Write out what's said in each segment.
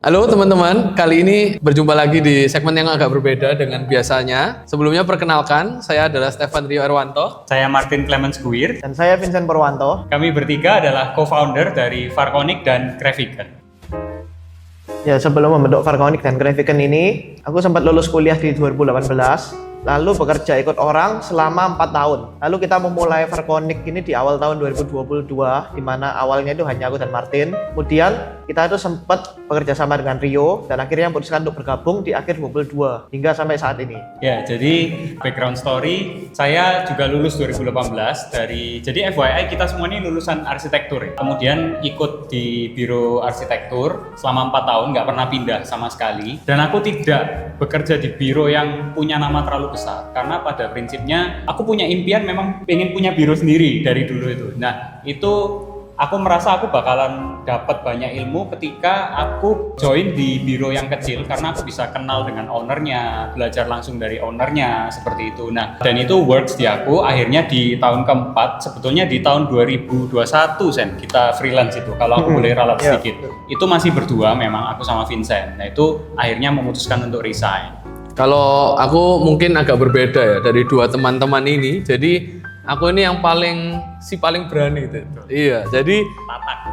Halo teman-teman, kali ini berjumpa lagi di segmen yang agak berbeda dengan biasanya. Sebelumnya perkenalkan, saya adalah Stefan Rio Erwanto. Saya Martin Clemens Guir. Dan saya Vincent Purwanto. Kami bertiga adalah co-founder dari Farconic dan Graviken. Ya, sebelum membentuk Farconic dan Graviken ini, aku sempat lulus kuliah di 2018. Lalu bekerja ikut orang selama 4 tahun. Lalu kita memulai Farconic ini di awal tahun 2022, di mana awalnya itu hanya aku dan Martin. Kemudian kita itu sempat bekerja sama dengan Rio dan akhirnya memutuskan untuk bergabung di akhir 2022 hingga sampai saat ini. Ya, jadi background story, saya juga lulus 2018 jadi FYI kita semua ini lulusan arsitektur ya. Kemudian ikut di biro arsitektur selama 4 tahun, nggak pernah pindah sama sekali. Dan aku tidak bekerja di biro yang punya nama terlalu besar, karena pada prinsipnya aku punya impian memang pengen punya biro sendiri dari dulu itu. Nah, itu aku merasa aku bakalan dapat banyak ilmu ketika aku join di biro yang kecil, karena aku bisa kenal dengan ownernya, belajar langsung dari ownernya, seperti itu. Nah, dan itu works di aku. Akhirnya di tahun keempat, sebetulnya di tahun 2021 Sen, kita freelance itu, kalau aku boleh ralat sedikit. Itu masih berdua memang, aku sama Vincent. Nah, itu akhirnya memutuskan untuk resign. Kalau aku mungkin agak berbeda ya dari dua teman-teman ini. Jadi aku ini yang paling berani gitu. Iya, jadi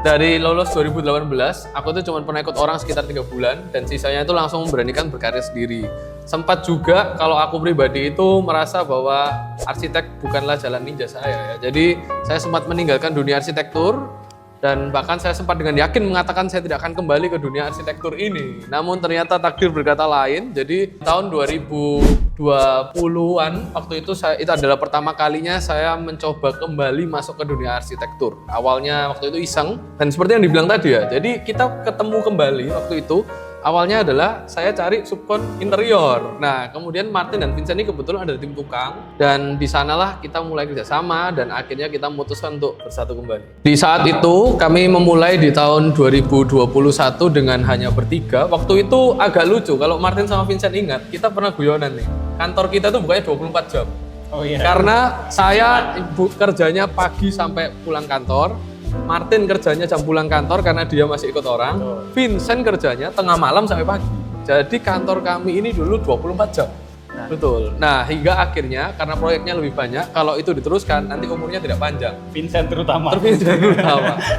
dari lulus 2018, aku tuh cuma pernah ikut orang sekitar 3 bulan dan sisanya itu langsung memberanikan berkarya sendiri. Sempat juga kalau aku pribadi itu merasa bahwa arsitek bukanlah jalan ninja saya ya. Jadi saya sempat meninggalkan dunia arsitektur dan bahkan saya sempat dengan yakin mengatakan saya tidak akan kembali ke dunia arsitektur ini. Namun ternyata takdir berkata lain. Jadi tahun 2020-an waktu itu itu adalah pertama kalinya saya mencoba kembali masuk ke dunia arsitektur. Awalnya waktu itu iseng dan seperti yang dibilang tadi ya. Jadi kita ketemu kembali waktu itu. Awalnya adalah saya cari subkon interior. Nah, kemudian Martin dan Vincent ini kebetulan ada di tim tukang dan di sanalah kita mulai kerjasama dan akhirnya kita memutuskan untuk bersatu kembali. Di saat itu kami memulai di tahun 2021 dengan hanya bertiga. Waktu itu agak lucu kalau Martin sama Vincent ingat, kita pernah guyonan nih. Kantor kita tuh bukanya 24 jam. Oh iya. Karena saya kerjanya pagi sampai pulang kantor. Martin kerjanya jam pulang kantor karena dia masih ikut orang. Vincent kerjanya tengah malam sampai pagi. Jadi kantor kami ini dulu 24 jam. Betul. Nah, hingga akhirnya karena proyeknya lebih banyak, kalau itu diteruskan nanti umurnya tidak panjang. Vincent terutama.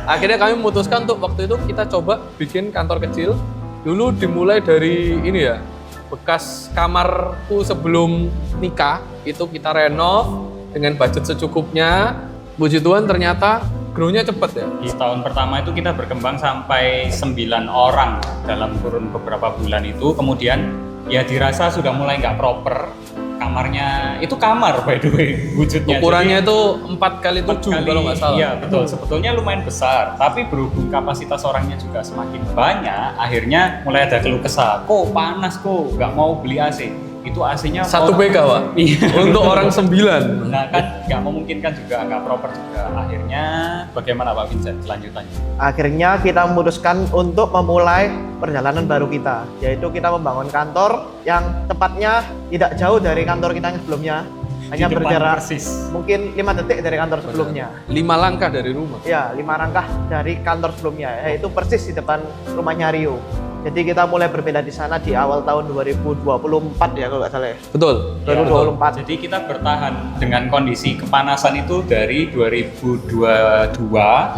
Akhirnya kami memutuskan untuk waktu itu kita coba bikin kantor kecil. Dulu dimulai dari ini ya, bekas kamarku sebelum nikah, itu kita renov dengan budget secukupnya. Puji Tuhan ternyata grow-nya cepet ya. Di tahun pertama itu kita berkembang sampai 9 orang dalam kurun beberapa bulan itu. Kemudian ya dirasa sudah mulai nggak proper. Kamarnya, itu kamar by the way wujudnya. Ukurannya itu 4x7 kalau nggak salah. Iya betul, sebetulnya lumayan besar. Tapi berhubung kapasitas orangnya juga semakin banyak, akhirnya mulai ada keluh kesah. Kok panas kok, nggak mau beli AC. Itu AC-nya 1 BK Pak, untuk orang 9. Nah kan nggak memungkinkan juga, nggak proper juga. Akhirnya bagaimana Pak Vincent selanjutnya? Akhirnya kita memutuskan untuk memulai perjalanan baru kita, yaitu kita membangun kantor yang tepatnya tidak jauh dari kantor kita yang sebelumnya. Hanya berjarak mungkin 5 detik dari kantor sebelumnya. 5 langkah dari rumah. Ya, 5 langkah dari kantor sebelumnya, yaitu persis di depan rumahnya Rio. Jadi kita mulai berbeda di sana di awal tahun 2024 ya kalau nggak salah ya. Betul. 2024. Jadi kita bertahan dengan kondisi kepanasan itu dari 2022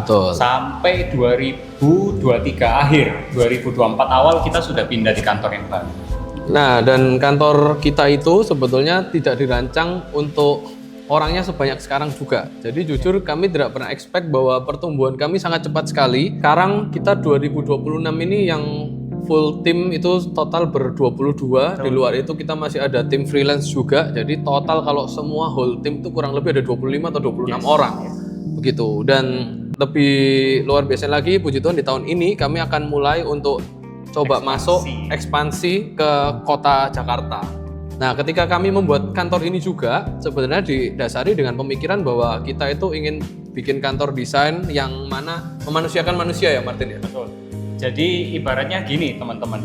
Betul. sampai 2023 akhir. 2024 awal kita sudah pindah di kantor yang baru. Nah, dan kantor kita itu sebetulnya tidak dirancang untuk orangnya sebanyak sekarang juga. Jadi jujur kami tidak pernah expect bahwa pertumbuhan kami sangat cepat sekali. Sekarang kita 2026 ini yang full tim itu total ber-22. Di luar itu kita masih ada tim freelance juga. Jadi total kalau semua whole tim itu kurang lebih ada 25 atau 26 orang. Begitu. Dan lebih luar biasa lagi, puji Tuhan di tahun ini kami akan mulai untuk coba masuk ekspansi ke kota Jakarta. Nah, ketika kami membuat kantor ini juga sebenarnya didasari dengan pemikiran bahwa kita itu ingin bikin kantor desain yang mana memanusiakan manusia ya Martin ya? Betul. Jadi ibaratnya gini teman-teman,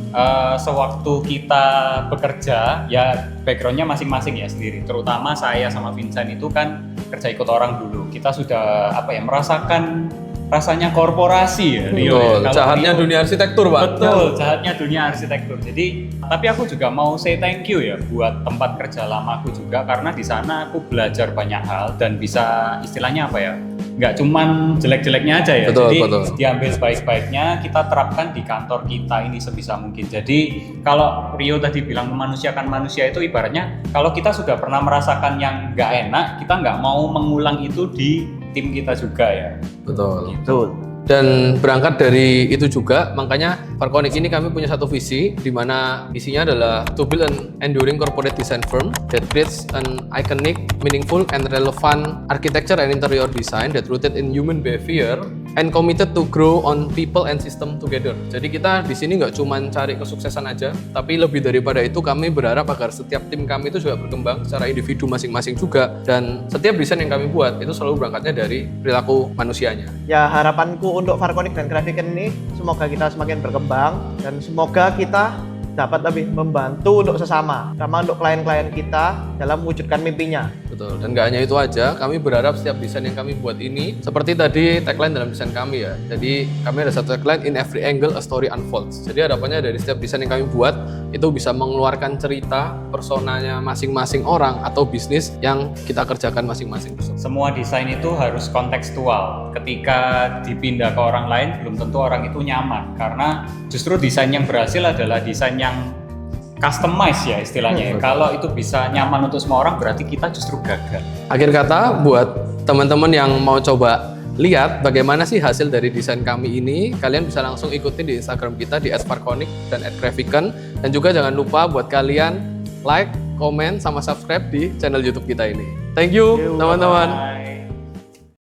sewaktu kita bekerja ya backgroundnya masing-masing ya sendiri. Terutama saya sama Vincent itu kan kerja ikut orang dulu. Kita sudah merasakan rasanya korporasi ya Rio. Betul, Kalau jahatnya Rio- dunia arsitektur, Pak. Betul, jahatnya dunia arsitektur. Jadi, tapi aku juga mau say thank you ya buat tempat kerja lamaku juga, karena di sana aku belajar banyak hal dan bisa istilahnya apa ya? Nggak cuman jelek-jeleknya aja ya. Betul, Jadi betul. diambil baik-baiknya, kita terapkan di kantor kita ini sebisa mungkin. Jadi kalau Rio tadi bilang memanusiakan manusia itu ibaratnya kalau kita sudah pernah merasakan yang nggak enak, kita nggak mau mengulang itu di tim kita juga ya. Betul. Betul. Dan berangkat dari itu juga, makanya Farconic ini kami punya satu visi, di mana visinya adalah to build an enduring corporate design firm that creates an iconic, meaningful, and relevant architecture and interior design that rooted in human behavior and committed to grow on people and system together. Jadi kita di sini nggak cuma cari kesuksesan aja, tapi lebih daripada itu kami berharap agar setiap tim kami itu juga berkembang secara individu masing-masing juga, dan setiap desain yang kami buat itu selalu berangkatnya dari perilaku manusianya. Ya, harapanku untuk Farconic dan Grafiken ini semoga kita semakin berkembang dan semoga kita dapat lebih membantu untuk sesama, sama untuk klien-klien kita dalam mewujudkan mimpinya. Betul, dan nggak hanya itu aja, kami berharap setiap desain yang kami buat ini, seperti tadi tagline dalam desain kami ya, jadi kami ada satu tagline, in every angle a story unfolds. Jadi harapannya dari setiap desain yang kami buat, itu bisa mengeluarkan cerita personanya masing-masing orang atau bisnis yang kita kerjakan masing-masing. Semua desain itu harus kontekstual. Ketika dipindah ke orang lain, belum tentu orang itu nyaman. Karena justru desain yang berhasil adalah desain yang customize ya istilahnya. Kalau itu bisa nyaman untuk semua orang, berarti kita justru gagal. Akhir kata, buat teman-teman yang mau coba lihat bagaimana sih hasil dari desain kami ini, kalian bisa langsung ikutin di Instagram kita di @farconic dan @grafiken, dan juga jangan lupa buat kalian like, komen, sama subscribe di channel YouTube kita ini. Thank you teman-teman. Bye.